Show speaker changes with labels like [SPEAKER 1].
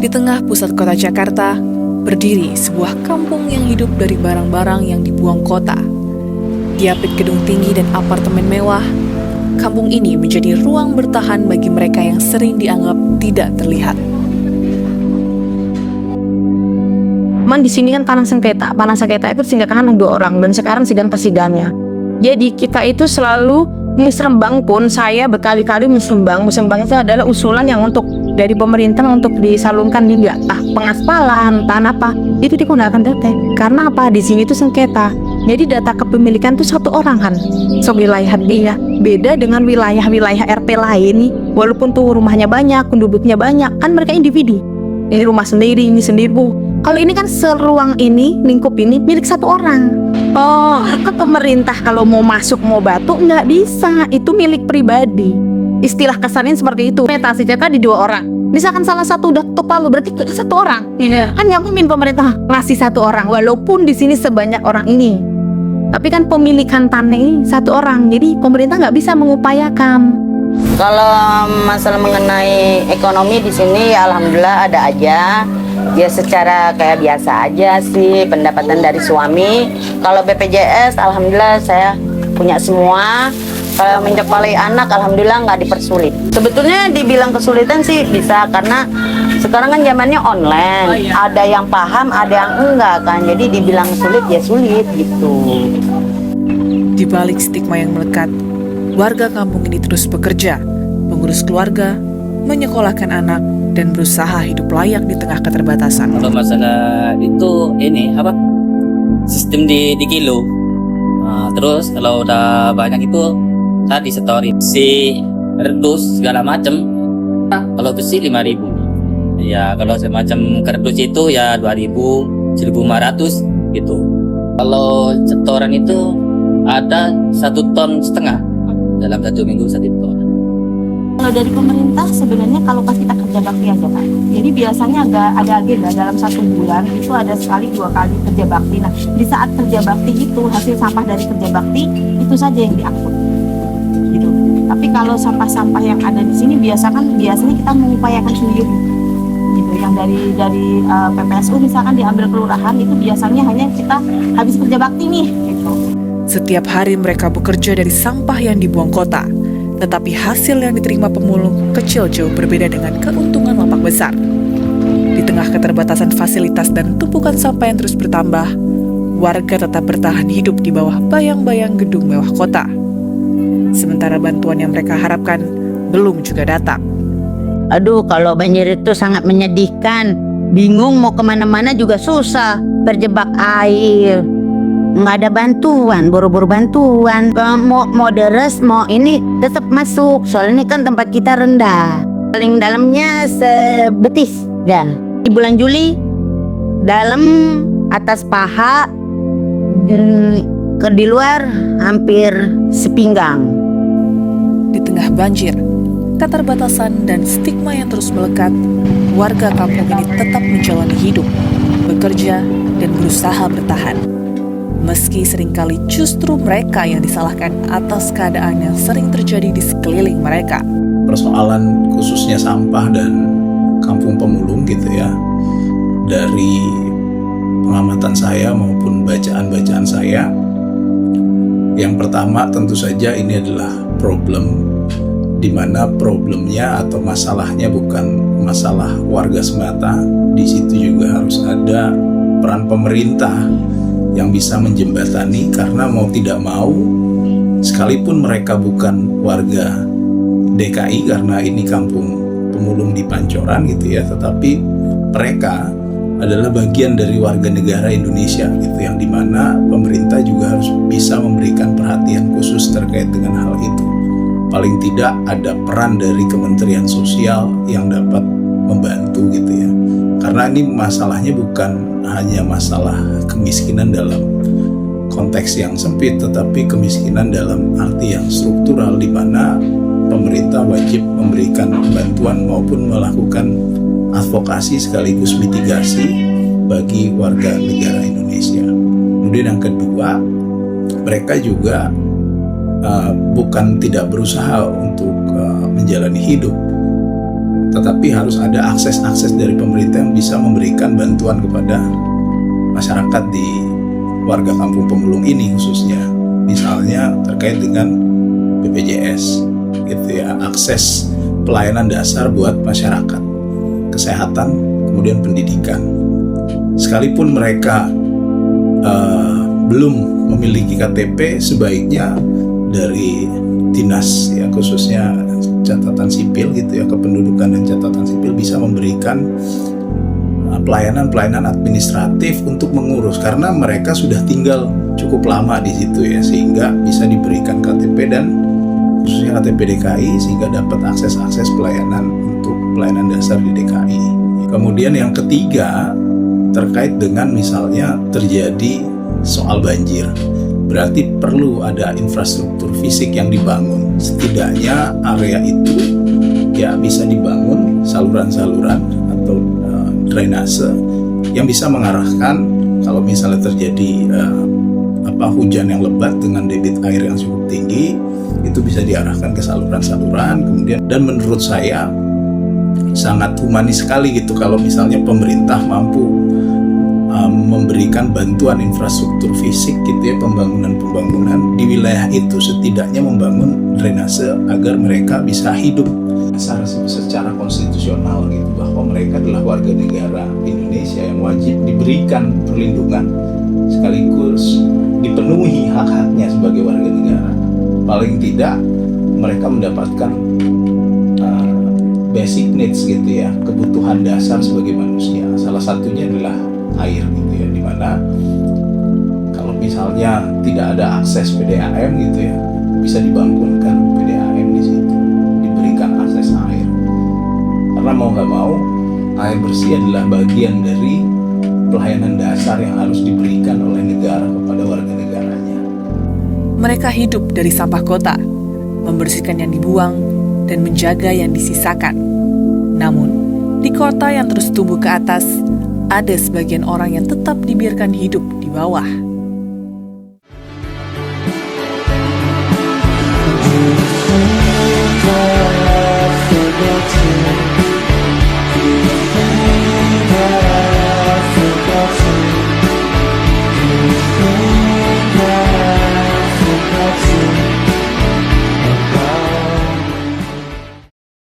[SPEAKER 1] Di tengah pusat kota Jakarta, berdiri sebuah kampung yang hidup dari barang-barang yang dibuang kota. Diapit gedung tinggi dan apartemen mewah, kampung ini menjadi ruang bertahan bagi mereka yang sering dianggap tidak terlihat.
[SPEAKER 2] Cuman di sini kan tanah sengketa itu singkatan 2 orang dan sekarang sidang persidangannya. Jadi kita itu selalu musrembang pun saya berkali-kali musrembang itu adalah usulan yang untuk dari pemerintah untuk disalurkan di pengaspalan, tanah apa itu digunakan DT. Karena apa? Di sini itu sengketa. Jadi data kepemilikan itu 1 orang kan. So wilayah dia beda dengan wilayah-wilayah RT lain nih. Walaupun tuh rumahnya banyak, penduduknya banyak, kan mereka individu. Ini rumah sendiri, ini sendiri bu. Kalau ini kan seruang ini, lingkup ini milik 1 orang. Oh, ke pemerintah kalau mau masuk mau batu nggak bisa, itu milik pribadi. Istilah kasarnya seperti itu. Metasi jaka di 2 orang. Misalkan salah satu udah ketok palu, berarti 1 orang. Iya. Kan nggak mungkin pemerintah ngasih 1 orang, walaupun di sini sebanyak orang ini. Tapi kan pemilikan tanah ini 1 orang, jadi pemerintah nggak bisa mengupayakan.
[SPEAKER 3] Kalau masalah mengenai ekonomi di sini ya alhamdulillah ada aja. Ya secara kayak biasa aja sih pendapatan dari suami. Kalau BPJS alhamdulillah saya punya semua. Kalau menyekolai anak alhamdulillah nggak dipersulit. Sebetulnya dibilang kesulitan sih bisa karena sekarang kan zamannya online. Ada yang paham, ada yang enggak kan. Jadi dibilang sulit ya sulit gitu.
[SPEAKER 1] Di balik stigma yang melekat, warga kampung ini terus bekerja, mengurus keluarga, menyekolahkan anak, dan berusaha hidup layak di tengah keterbatasan.
[SPEAKER 4] Kalau masalah itu ini apa? Sistem di kilo. Nah, terus kalau udah banyak itu tadi setorin si kardus segala macam. Kalau besi 5.000. Ya kalau semacam kardus itu ya 2.000, 1.500 gitu. Kalau setoran itu ada 1,5 ton dalam 1 minggu 1 ton.
[SPEAKER 5] Kalau dari pemerintah sebenarnya kalau pas kita kerja bakti aja kan. Jadi biasanya ada agenda dalam 1 bulan itu ada sekali 2 kali kerja bakti. Nah di saat kerja bakti itu hasil sampah dari kerja bakti itu saja yang diangkut. Gitu. Tapi kalau sampah-sampah yang ada di sini biasanya kita mengupayakan sendiri. Gitu. Yang dari PPSU misalkan diambil kelurahan itu biasanya hanya kita habis kerja bakti nih. Gitu.
[SPEAKER 1] Setiap hari mereka bekerja dari sampah yang dibuang kota. Tetapi hasil yang diterima pemulung kecil jauh berbeda dengan keuntungan lapak besar. Di tengah keterbatasan fasilitas dan tumpukan sampah yang terus bertambah, warga tetap bertahan hidup di bawah bayang-bayang gedung mewah kota. Sementara bantuan yang mereka harapkan belum juga datang.
[SPEAKER 6] Aduh, kalau banjir itu sangat menyedihkan. Bingung mau kemana-mana juga susah, terjebak air. Nggak ada bantuan, buru-buru bantuan. Mau deres, mau ini tetap masuk. Soalnya ini kan tempat kita rendah. Paling dalamnya sebetis. Dan di bulan Juli dalam atas paha, di luar hampir sepinggang.
[SPEAKER 1] Di tengah banjir, keterbatasan dan stigma yang terus melekat, warga kampung ini tetap menjalani hidup, bekerja, dan berusaha bertahan. Meski seringkali justru mereka yang disalahkan atas keadaan yang sering terjadi di sekeliling mereka.
[SPEAKER 7] Persoalan khususnya sampah dan kampung pemulung gitu ya, dari pengamatan saya maupun bacaan-bacaan saya, yang pertama tentu saja ini adalah problem di mana problemnya atau masalahnya bukan masalah warga semata. Di situ juga harus ada peran pemerintah yang bisa menjembatani, karena mau tidak mau sekalipun mereka bukan warga DKI karena ini kampung pemulung di Pancoran gitu ya, tetapi mereka adalah bagian dari warga negara Indonesia gitu, yang dimana pemerintah juga harus bisa memberikan perhatian khusus terkait dengan hal itu. Paling tidak ada peran dari Kementerian Sosial yang dapat membantu gitu ya, karena ini masalahnya bukan hanya masalah kemiskinan dalam konteks yang sempit, tetapi kemiskinan dalam arti yang struktural, di mana pemerintah wajib memberikan bantuan maupun melakukan advokasi sekaligus mitigasi bagi warga negara Indonesia. Kemudian yang kedua, mereka juga bukan tidak berusaha untuk menjalani hidup, tetapi harus ada akses-akses dari pemerintah yang bisa memberikan bantuan kepada masyarakat di warga Kampung Pemulung ini khususnya. Misalnya terkait dengan BPJS gitu ya, akses pelayanan dasar buat masyarakat, kesehatan, kemudian pendidikan. Sekalipun mereka belum memiliki KTP, sebaiknya dari dinas ya, khususnya catatan sipil gitu ya, kependudukan dan catatan sipil bisa memberikan pelayanan administratif untuk mengurus, karena mereka sudah tinggal cukup lama di situ ya, sehingga bisa diberikan KTP dan khususnya KTP DKI sehingga dapat akses pelayanan untuk pelayanan dasar di DKI. Kemudian yang ketiga terkait dengan misalnya terjadi soal banjir, berarti perlu ada infrastruktur fisik yang dibangun. Setidaknya area itu ya bisa dibangun saluran-saluran atau drainase yang bisa mengarahkan kalau misalnya terjadi hujan yang lebat dengan debit air yang cukup tinggi, itu bisa diarahkan ke saluran-saluran. Kemudian, dan menurut saya sangat humanis sekali gitu kalau misalnya pemerintah mampu memberikan bantuan infrastruktur fisik gitu ya, pembangunan di wilayah itu, setidaknya membangun drainase agar mereka bisa hidup secara konstitusional gitu, bahwa mereka adalah warga negara Indonesia yang wajib diberikan perlindungan sekaligus dipenuhi hak-haknya sebagai warga negara. Paling tidak mereka mendapatkan basic needs gitu ya, kebutuhan dasar sebagai manusia. Salah satunya adalah air gitu ya, dimana kalau misalnya tidak ada akses PDAM gitu ya, bisa dibangunkan PDAM di situ, diberikan akses air. Karena mau nggak mau, air bersih adalah bagian dari pelayanan dasar yang harus diberikan oleh negara kepada warga negaranya.
[SPEAKER 1] Mereka hidup dari sampah kota, membersihkan yang dibuang dan menjaga yang disisakan. Namun, di kota yang terus tumbuh ke atas, ada sebagian orang yang tetap dibiarkan hidup di bawah.